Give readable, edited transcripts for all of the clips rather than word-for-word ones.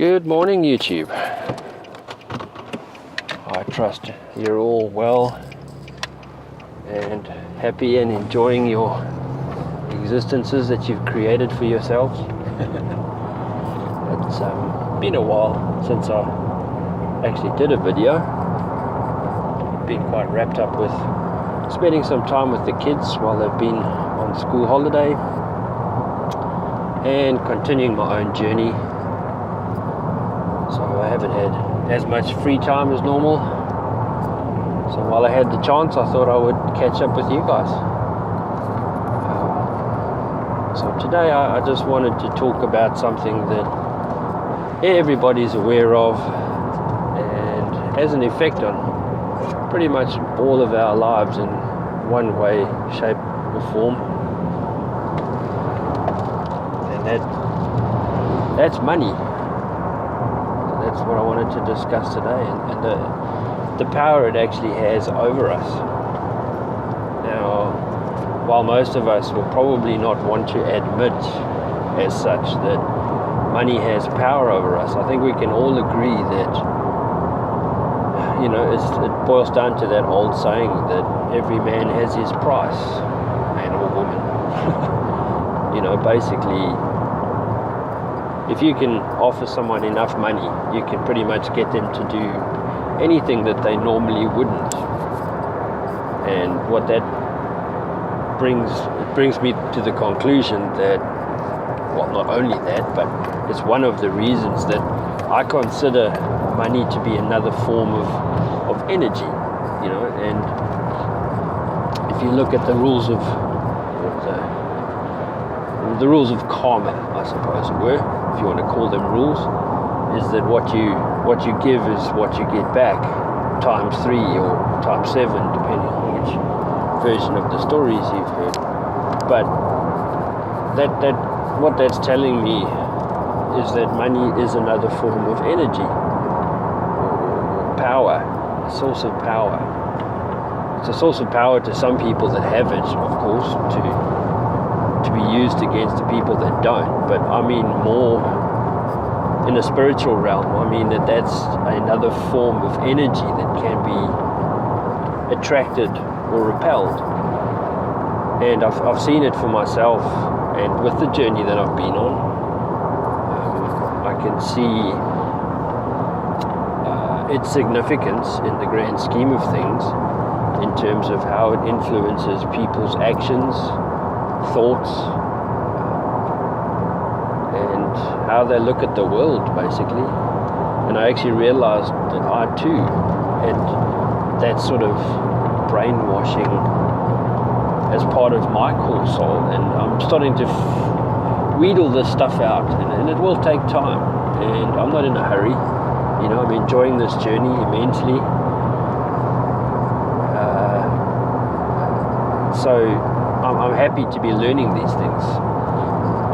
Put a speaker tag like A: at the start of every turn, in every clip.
A: Good morning, YouTube. I trust you're all well and happy and enjoying your existences that you've created for yourselves. It's been a while since I actually did a video. Been quite wrapped up with spending some time with the kids while they've been on school holiday and continuing my own journey. So I haven't had as much free time as normal. So while I had the chance, I thought I would catch up with you guys. So today I just wanted to talk about something that everybody's aware of and has an effect on pretty much all of our lives in one way, shape or form. And that's money. That's what I wanted to discuss today, and the power it actually has over us. Now, while most of us will probably not want to admit as such that money has power over us, I think we can all agree that, it boils down to that old saying that every man has his price, man or woman. Basically, if you can offer someone enough money, you can pretty much get them to do anything that they normally wouldn't. And what that brings me to the conclusion that, well, not only that, but it's one of the reasons that I consider money to be another form of energy, and if you look at the rules of karma, I suppose it were, if you want to call them rules, is that what you give is what you get back, times 3 or times 7, depending on which version of the stories you've heard. But that what that's telling me is that money is another form of energy, or power, a source of power. It's a source of power to some people that have it, of course, to be used against the people that don't. But I mean more in a spiritual realm. I mean that's another form of energy that can be attracted or repelled. And I've seen it for myself, and with the journey that I've been on, I can see its significance in the grand scheme of things, in terms of how it influences people's actions, thoughts, and how they look at the world, basically. And I actually realized that I too had that sort of brainwashing as part of my core soul, and I'm starting to wheedle this stuff out, and it will take time, and I'm not in a hurry. I'm enjoying this journey immensely. So I'm happy to be learning these things.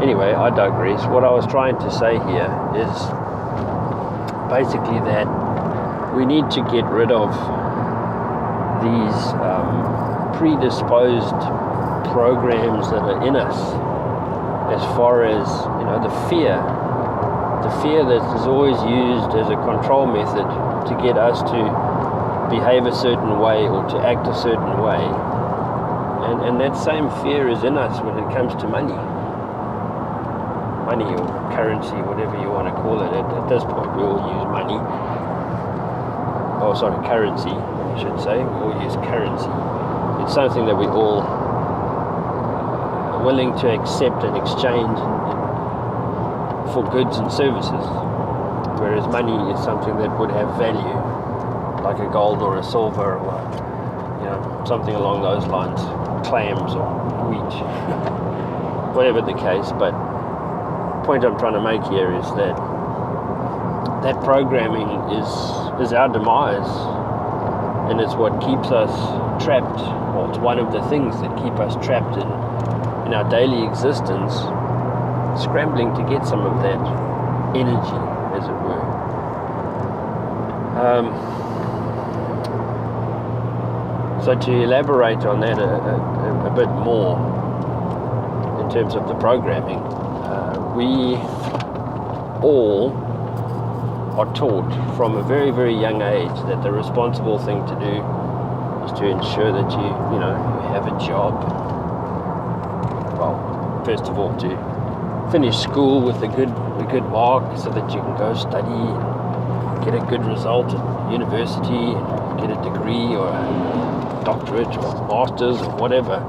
A: Anyway, I digress. What I was trying to say here is basically that we need to get rid of these predisposed programs that are in us, as far as the fear that is always used as a control method to get us to behave a certain way or to act a certain way. And that same fear is in us when it comes to money or currency, whatever you want to call it. At this point, we all use money. Oh, sorry, currency, I should say. We all use currency. It's something that we all are willing to accept and exchange for goods and services. Whereas money is something that would have value, like a gold or a silver or something along those lines. Clams or wheat, whatever the case. But the point I'm trying to make here is that programming is our demise, and it's what keeps us trapped. Well, it's one of the things that keep us trapped in our daily existence, scrambling to get some of that energy, as it were. So to elaborate on that a bit more, in terms of the programming, we all are taught from a very, very young age that the responsible thing to do is to ensure that you have a job. Well, first of all, to finish school with a good mark so that you can go study and get a good result at university, and get a degree or a doctorate or master's or whatever,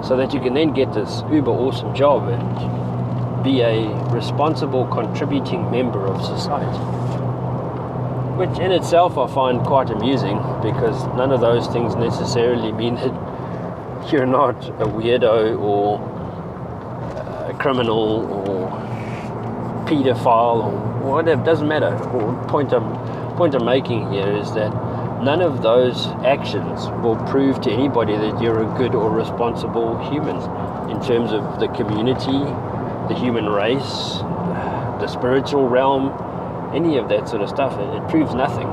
A: so that you can then get this uber awesome job and be a responsible contributing member of society. Which in itself I find quite amusing, because none of those things necessarily mean that you're not a weirdo or a criminal or paedophile or whatever. Doesn't matter. The point I'm making here is that none of those actions will prove to anybody that you're a good or responsible human in terms of the community, the human race, the spiritual realm, any of that sort of stuff. It proves nothing.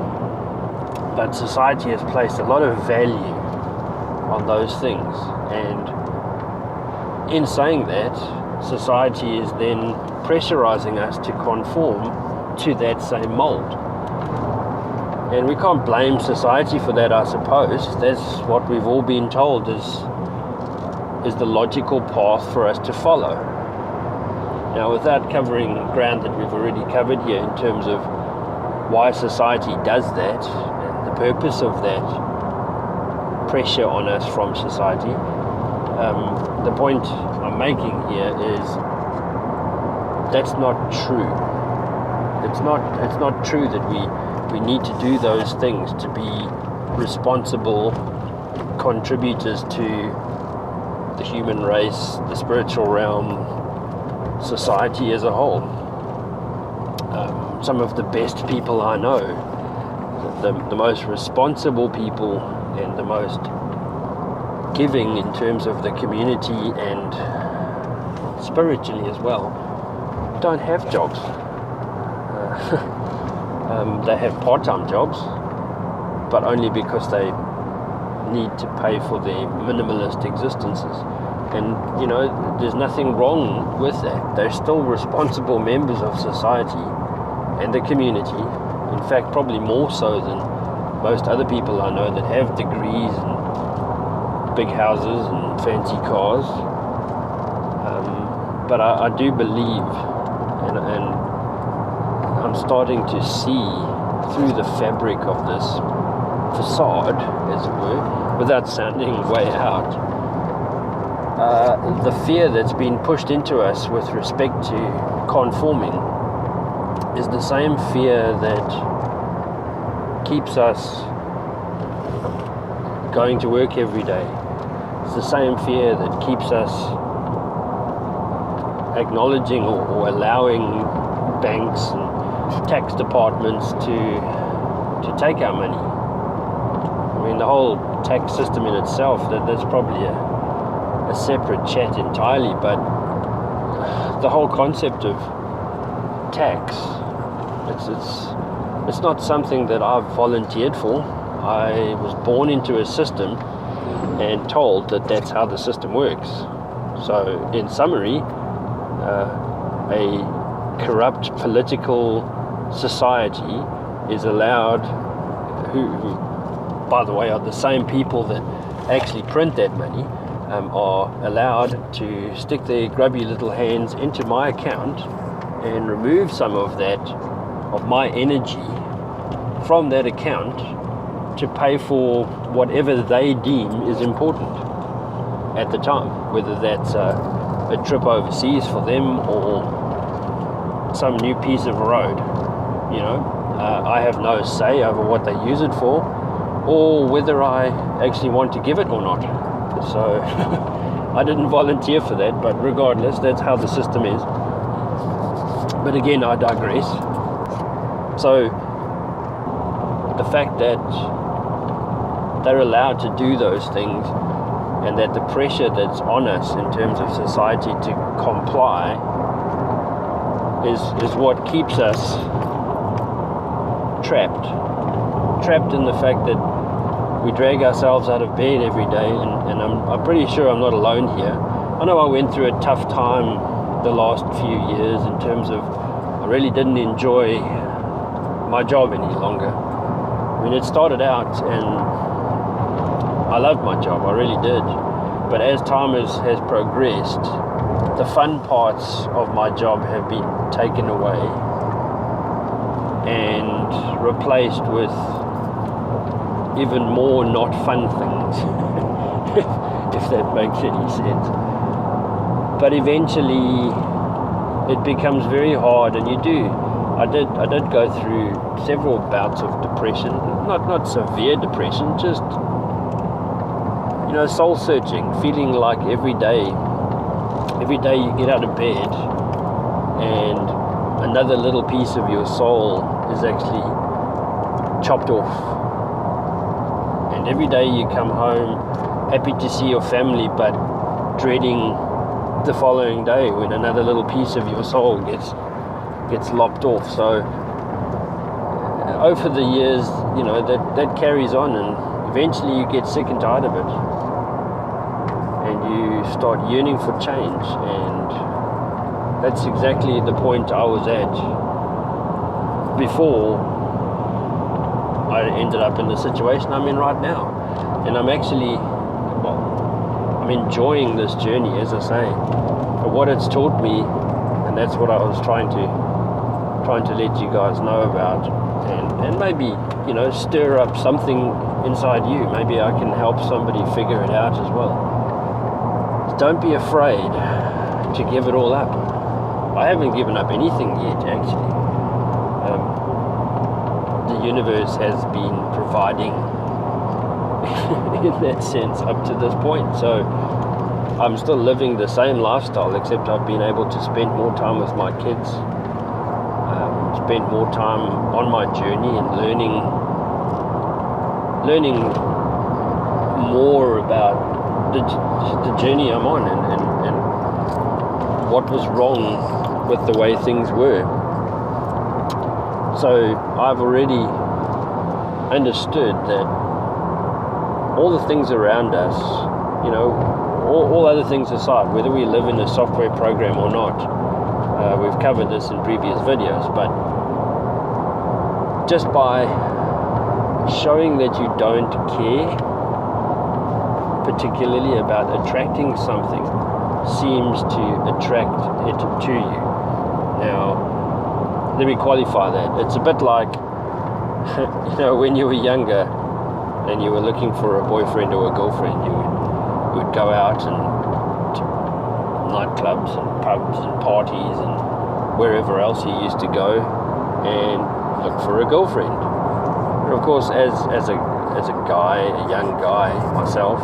A: But society has placed a lot of value on those things, and in saying that, society is then pressurizing us to conform to that same mold. And we can't blame society for that, I suppose. That's what we've all been told is the logical path for us to follow. Now, without covering ground that we've already covered here in terms of why society does that and the purpose of that pressure on us from society, the point I'm making here is that's not true. It's not true that we need to do those things to be responsible contributors to the human race, the spiritual realm, society as a whole. Some of the best people I know, the most responsible people and the most giving in terms of the community and spiritually as well, don't have jobs. They have part-time jobs, but only because they need to pay for their minimalist existences. And there's nothing wrong with that. They're still responsible members of society and the community. In fact, probably more so than most other people I know that have degrees and big houses and fancy cars. But I do believe, and I'm starting to see through the fabric of this facade, as it were, without sounding way out, the fear that's been pushed into us with respect to conforming is the same fear that keeps us going to work every day. It's the same fear that keeps us acknowledging or allowing banks and tax departments to take our money. I mean, the whole tax system in itself, that's probably a separate chat entirely, but the whole concept of tax, it's not something that I've volunteered for. I was born into a system and told that that's how the system works. So in summary, a corrupt political society is allowed, who by the way are the same people that actually print that money, are allowed to stick their grubby little hands into my account and remove some of that, of my energy from that account to pay for whatever they deem is important at the time, whether that's a trip overseas for them or some new piece of road. I have no say over what they use it for or whether I actually want to give it or not. So I didn't volunteer for that, but regardless, that's how the system is. But again, I digress. So the fact that they're allowed to do those things, and that the pressure that's on us in terms of society to comply is what keeps us trapped in the fact that we drag ourselves out of bed every day, and I'm pretty sure I'm not alone here. I know I went through a tough time the last few years in terms of I really didn't enjoy my job any longer. I mean, it started out and I loved my job, I really did. But as time has progressed, the fun parts of my job have been taken away and replaced with even more not fun things, if that makes any sense. But eventually it becomes very hard, and I did go through several bouts of depression, not severe depression, just soul searching, feeling like every day you get out of bed and another little piece of your soul is actually chopped off. And every day you come home happy to see your family, but dreading the following day when another little piece of your soul gets lopped off. So over the years, that carries on, and eventually you get sick and tired of it. And you start yearning for change, and that's exactly the point I was at before I ended up in the situation I'm in right now. And I'm enjoying this journey, as I say. But what it's taught me, and that's what I was trying to let you guys know about, and maybe stir up something inside you. Maybe I can help somebody figure it out as well. Don't be afraid to give it all up. I haven't given up anything yet, actually. The universe has been providing in that sense up to this point. So I'm still living the same lifestyle, except I've been able to spend more time with my kids, spend more time on my journey and learning more about the journey I'm on and what was wrong with the way things were. So I've already understood that all the things around us, all other things aside, whether we live in a software program or not, we've covered this in previous videos, but just by showing that you don't care particularly about attracting something seems to attract it to you. Now, let me qualify that. It's a bit like, when you were younger and you were looking for a boyfriend or a girlfriend, you would go out and to nightclubs and pubs and parties and wherever else you used to go and look for a girlfriend. And of course, as a young guy myself,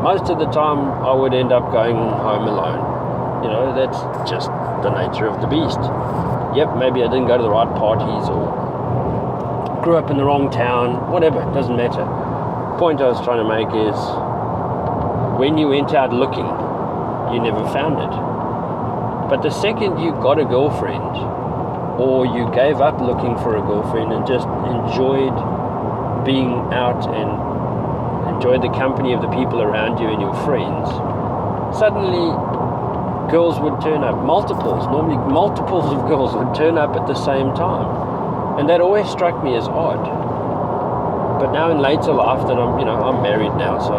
A: most of the time I would end up going home alone. That's just the nature of the beast. Yep, maybe I didn't go to the right parties or grew up in the wrong town, whatever, it doesn't matter. The point I was trying to make is, when you went out looking, you never found it. But the second you got a girlfriend, or you gave up looking for a girlfriend and just enjoyed being out and enjoyed the company of the people around you and your friends, suddenly girls would turn up, normally multiples of girls would turn up at the same time. And that always struck me as odd. But now in later life that I'm married now, so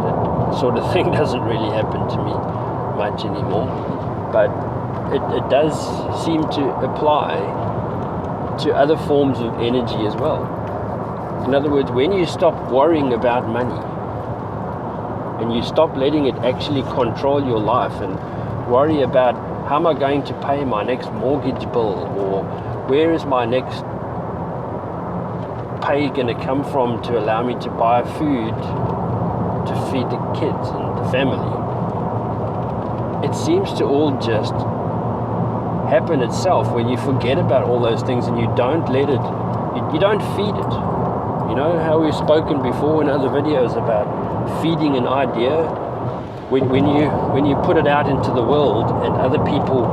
A: that sort of thing doesn't really happen to me much anymore. But it does seem to apply to other forms of energy as well. In other words, when you stop worrying about money and you stop letting it actually control your life and worry about how am I going to pay my next mortgage bill, or where is my next pay going to come from to allow me to buy food to feed the kids and the family, it seems to all just happen itself when you forget about all those things and you don't let it, you don't feed it. You know how we've spoken before in other videos about feeding an idea? When you put it out into the world and other people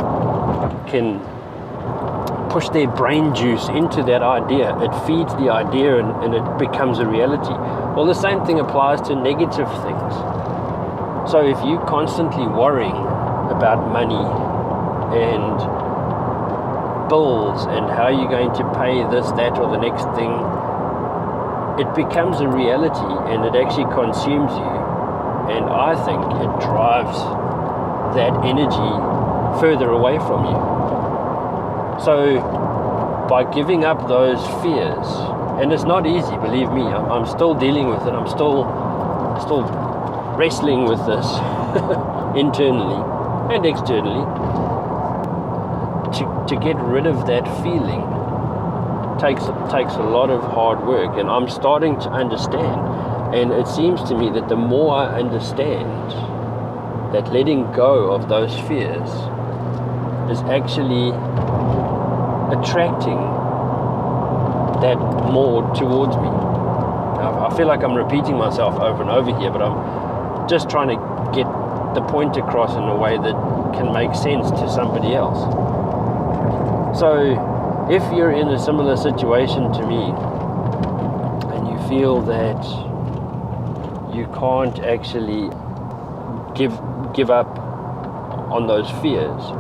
A: can push their brain juice into that idea, it feeds the idea and it becomes a reality. Well, the same thing applies to negative things. So if you're constantly worrying about money and bills and how you're going to pay this, that, or the next thing, it becomes a reality and it actually consumes you. And I think it drives that energy further away from you. So by giving up those fears, and it's not easy, believe me, I'm still dealing with it, I'm still wrestling with this internally and externally, to get rid of that feeling takes a lot of hard work, and I'm starting to understand. And it seems to me that the more I understand that letting go of those fears is actually attracting that more towards me. I feel like I'm repeating myself over and over here, but I'm just trying to get the point across in a way that can make sense to somebody else. So if you're in a similar situation to me and you feel that you can't actually give up on those fears,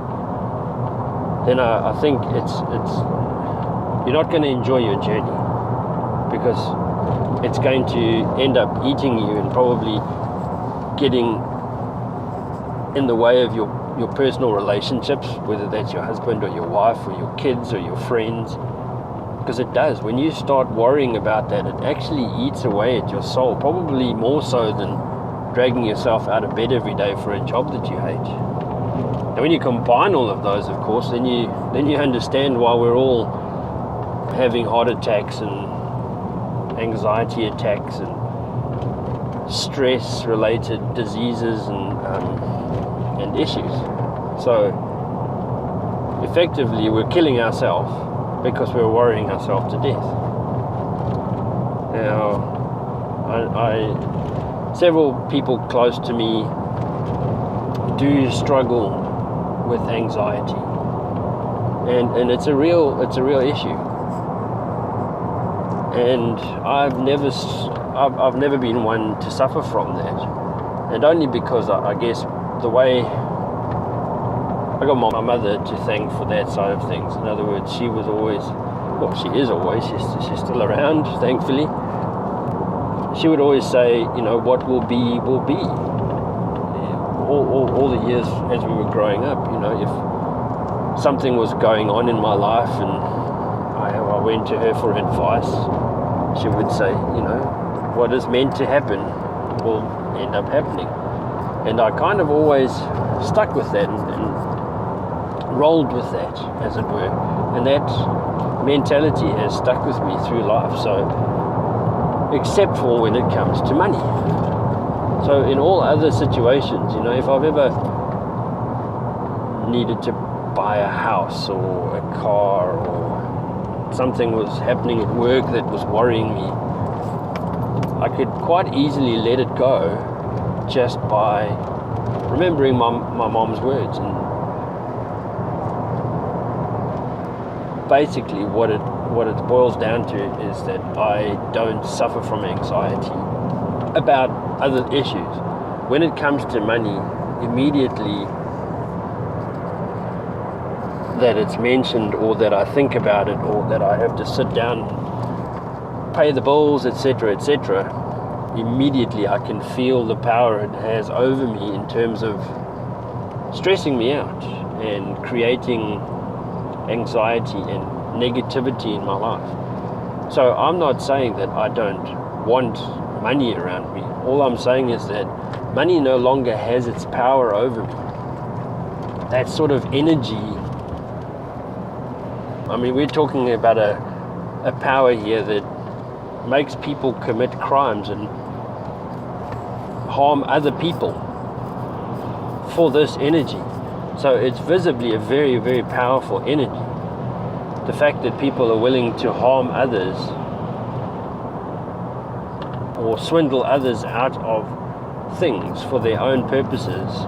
A: then I think it's you're not going to enjoy your journey, because it's going to end up eating you and probably getting in the way of your personal relationships, whether that's your husband or your wife or your kids or your friends, because it does. When you start worrying about that, it actually eats away at your soul, probably more so than dragging yourself out of bed every day for a job that you hate. And when you combine all of those, of course, then you understand why we're all having heart attacks and anxiety attacks and stress-related diseases and issues. So effectively, we're killing ourselves because we're worrying ourselves to death. Now, several people close to me do struggle with anxiety, and it's a real issue. And I've never been one to suffer from that, and only because I guess the way I got my mother to thank for that side of things. In other words, she was always, well, she is always, she's still around, thankfully. She would always say, what will be, will be. All the years as we were growing up, if something was going on in my life and I went to her for advice, she would say, what is meant to happen will end up happening. And I kind of always stuck with that and rolled with that, as it were. And that mentality has stuck with me through life. So, except for when it comes to money. So in all other situations, if I've ever needed to buy a house or a car, or something was happening at work that was worrying me, I could quite easily let it go just by remembering my mom's words. And basically what it boils down to is that I don't suffer from anxiety about other issues. When it comes to money, immediately that it's mentioned, or that I think about it, or that I have to sit down, pay the bills, etc., etc., immediately I can feel the power it has over me in terms of stressing me out and creating anxiety and negativity in my life. So I'm not saying that I don't want money around me. All I'm saying is that money no longer has its power over me. That sort of energy, we're talking about a power here that makes people commit crimes and harm other people for this energy. So it's visibly a very, very powerful energy. The fact that people are willing to harm others or swindle others out of things for their own purposes,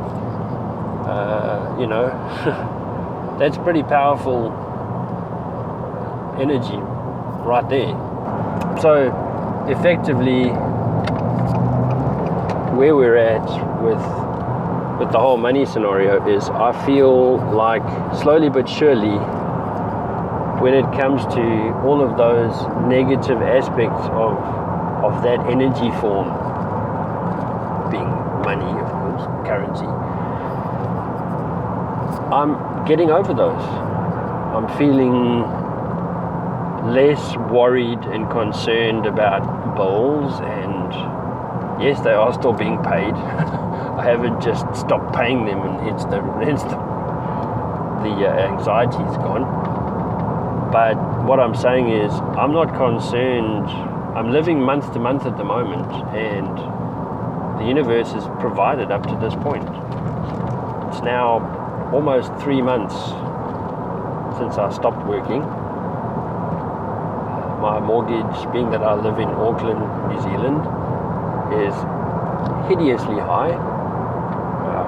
A: that's pretty powerful energy right there. So effectively, where we're at with the whole money scenario is, I feel like slowly but surely when it comes to all of those negative aspects of that energy form, being money, of course, currency, I'm getting over those. I'm feeling less worried and concerned about bills, and yes, they are still being paid. I haven't just stopped paying them, and hence the anxiety's gone. But what I'm saying is, I'm not concerned. I'm living month to month at the moment, and the universe has provided up to this point. It's now almost 3 months since I stopped working. My mortgage, being that I live in Auckland, New Zealand, is hideously high,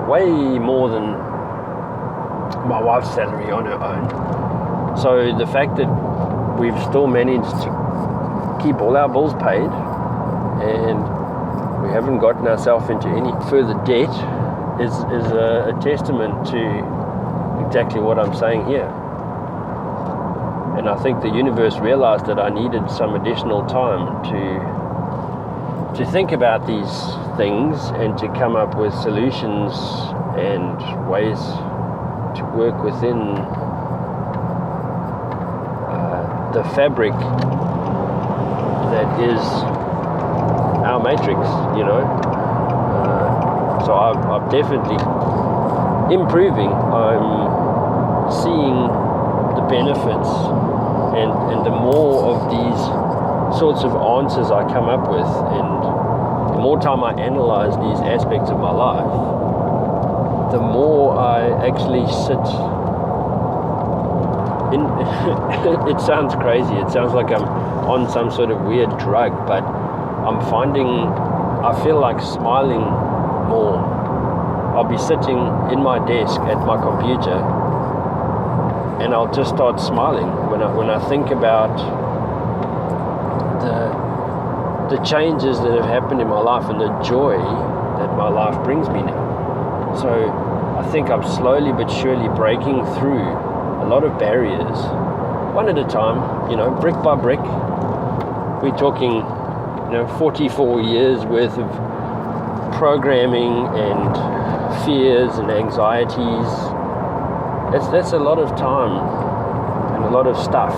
A: way more than my wife's salary on her own. So the fact that we've still managed to keep all our bills paid and we haven't gotten ourselves into any further debt is a testament to exactly what I'm saying here. And I think the universe realized that I needed some additional time to think about these things and to come up with solutions and ways to work within the fabric that is our matrix, you know. So I'm definitely improving. I'm seeing the benefits, and the more of these sorts of answers I come up with, and the more time I analyze these aspects of my life, the more I actually sit in. It sounds crazy. It sounds like I'm on some sort of weird drug, but I'm finding I feel like smiling more. I'll be sitting in my desk at my computer, and I'll just start smiling when I think about the changes that have happened in my life and the joy that my life brings me now. So I think I'm slowly but surely breaking through a lot of barriers, one at a time, you know, brick by brick. We're talking, 44 years worth of programming and fears and anxieties. That's a lot of time and a lot of stuff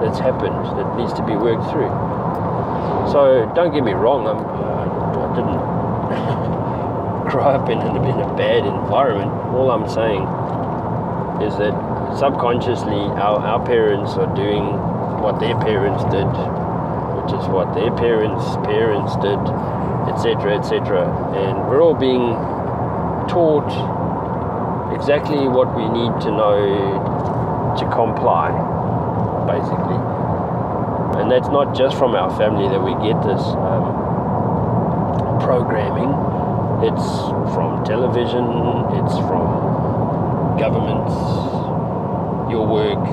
A: that's happened that needs to be worked through. So don't get me wrong, I didn't grow up in a bad environment. All I'm saying is that subconsciously our parents are doing what their parents did, which is what their parents did, etc., etc. And we're all being taught exactly what we need to know to comply, basically. And that's not just from our family that we get this programming. It's from television, it's from governments, your work,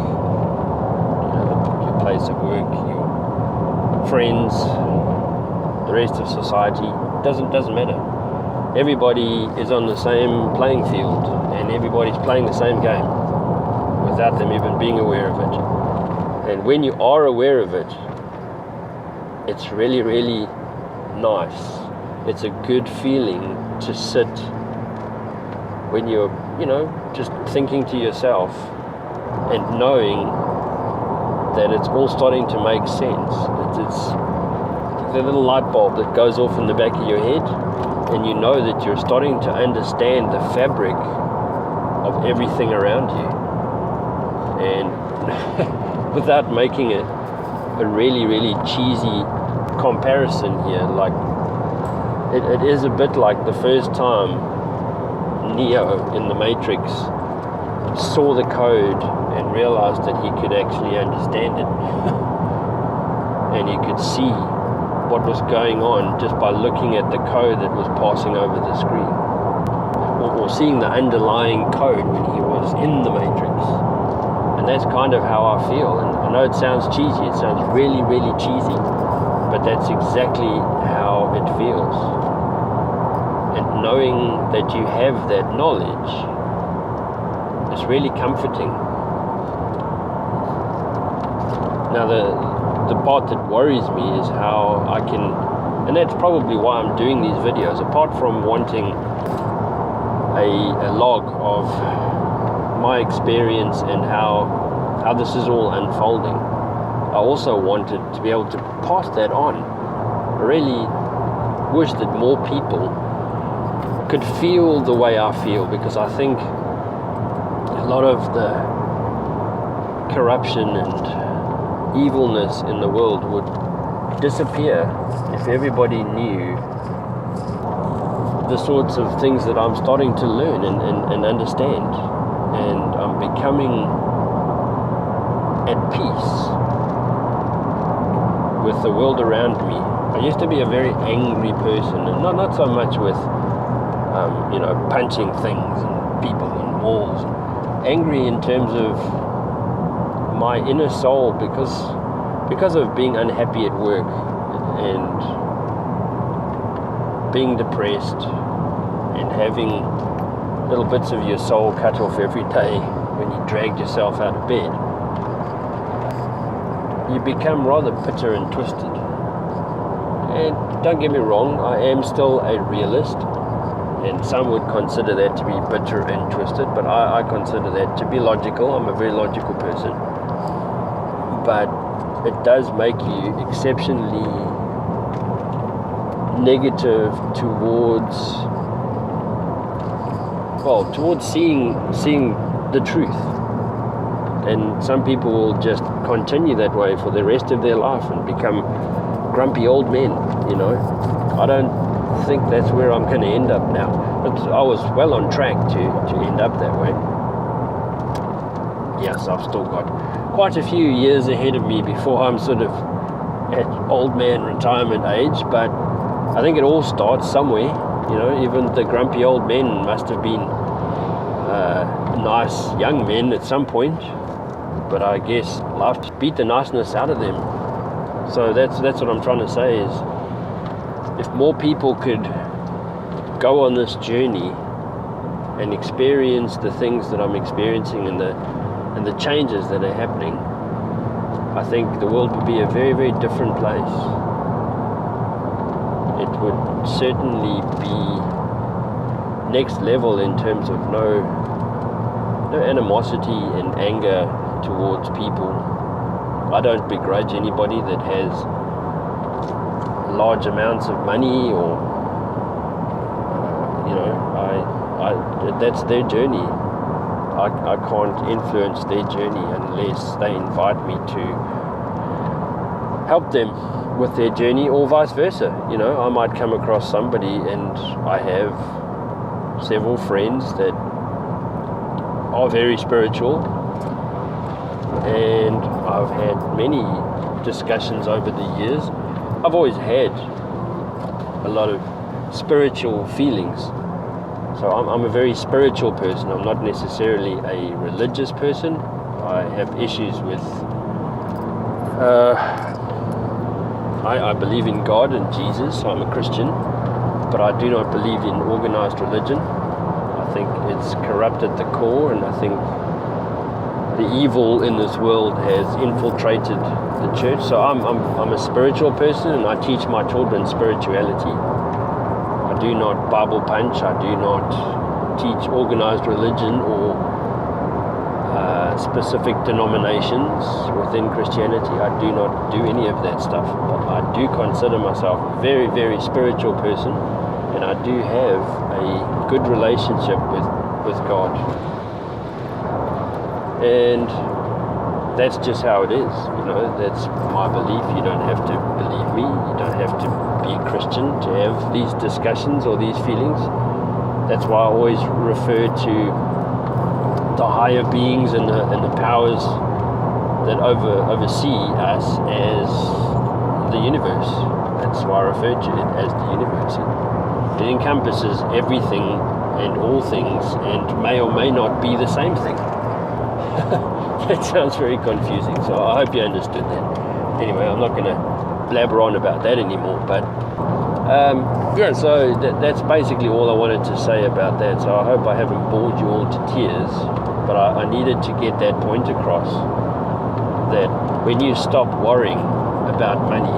A: your place of work, your friends, the rest of society. Doesn't matter. Everybody is on the same playing field, and everybody's playing the same game without them even being aware of it. And when you are aware of it, it's really, really nice. It's a good feeling to sit when you're, just thinking to yourself and knowing that it's all starting to make sense. It's the little light bulb that goes off in the back of your head, and you know that you're starting to understand the fabric of everything around you. And without making it a really, really cheesy comparison here, like it is a bit like the first time Neo in the Matrix saw the code and realized that he could actually understand it. And he could see what was going on just by looking at the code that was passing over the screen, or seeing the underlying code when he was in the Matrix. And that's kind of how I feel. And I know it sounds cheesy, it sounds really, really cheesy, but that's exactly how it feels. And knowing that you have that knowledge is really comforting. Now the part that worries me is how I can, and that's probably why I'm doing these videos, apart from wanting a log of my experience and how this is all unfolding. I also wanted to be able to pass that on. I really wish that more people could feel the way I feel, because I think a lot of the corruption and evilness in the world would disappear if everybody knew the sorts of things that I'm starting to learn and understand. And I'm becoming at peace with the world around me. I used to be a very angry person, and not so much with punching things and people and walls. Angry in terms of my inner soul, because of being unhappy at work and being depressed and having little bits of your soul cut off every day when you dragged yourself out of bed. You become rather bitter and twisted. And don't get me wrong, I am still a realist, and some would consider that to be bitter and twisted, but I consider that to be logical. I'm a very logical person. But it does make you exceptionally negative towards seeing the truth. And some people will just continue that way for the rest of their life and become grumpy old men, I don't think that's where I'm going to end up now. But I was well on track to end up that way. Yes, I've still got quite a few years ahead of me before I'm sort of at old man retirement age, but I think it all starts somewhere. Even the grumpy old men must have been nice young men at some point, but I guess life beat the niceness out of them. So that's what I'm trying to say is, if more people could go on this journey and experience the things that I'm experiencing and the changes that are happening, I think the world would be a very, very different place. It would certainly be next level in terms of no animosity and anger towards people. I don't begrudge anybody that has large amounts of money or that's their journey. I can't influence their journey unless they invite me to help them with their journey, or vice versa. I might come across somebody, and I have several friends that are very spiritual, and I've had many discussions over the years. I've always had a lot of spiritual feelings. So I'm a very spiritual person. I'm not necessarily a religious person. I have issues with I believe in God and Jesus, so I'm a Christian, but I do not believe in organized religion. I think it's corrupt at the core, and I think the evil in this world has infiltrated the church. So I'm a spiritual person, and I teach my children spirituality. I do not Bible punch. I do not teach organized religion or specific denominations within Christianity. I do not do any of that stuff. But I do consider myself a very, very spiritual person, and I do have a good relationship with God. And that's just how it is. That's my belief. You don't have to believe me. You don't have to be a Christian to have these discussions or these feelings. That's why I always refer to the higher beings and the powers that oversee us as the universe. That's why I refer to it as the universe. It encompasses everything and all things, and may or may not be the same thing. That sounds very confusing, so I hope you understood that. Anyway, I'm not going to blabber on about that anymore, but so that's basically all I wanted to say about that. So I hope I haven't bored you all to tears, but I needed to get that point across. that when you stop worrying about money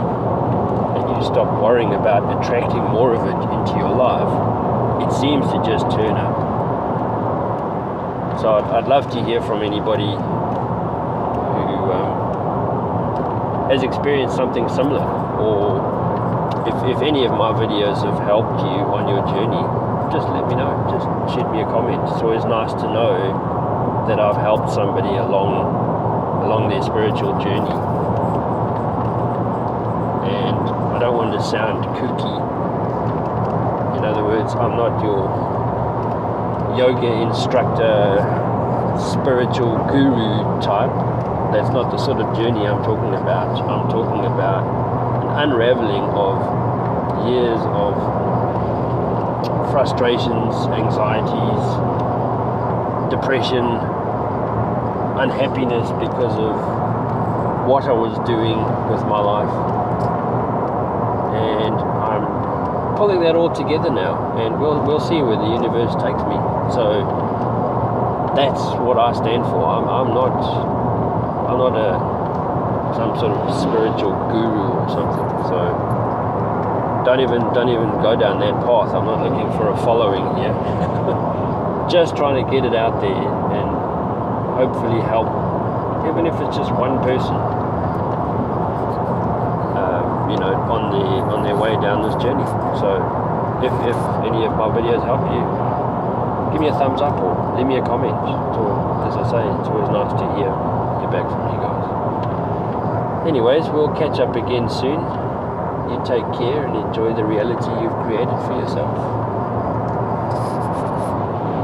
A: and you stop worrying about attracting more of it into your life, it seems to just turn up. So I'd love to hear from anybody who has experienced something similar, or if any of my videos have helped you on your journey, just let me know. Just shoot me a comment. It's always nice to know that I've helped somebody along their spiritual journey. And I don't want to sound kooky. In other words, I'm not your yoga instructor, spiritual guru type. That's not the sort of journey I'm talking about. I'm talking about an unraveling of years of frustrations, anxieties, depression, unhappiness because of what I was doing with my life. And I'm pulling that all together now, and we'll see where the universe takes me. So that's what I stand for. I'm not some sort of spiritual guru or something. So don't even go down that path. I'm not looking for a following here. Just trying to get it out there and hopefully help, even if it's just one person, on their way down this journey. So if any of my videos help you, give me a thumbs up or leave me a comment. As I say, it's always nice to hear back from you guys. Anyways, we'll catch up again soon. You take care and enjoy the reality you've created for yourself.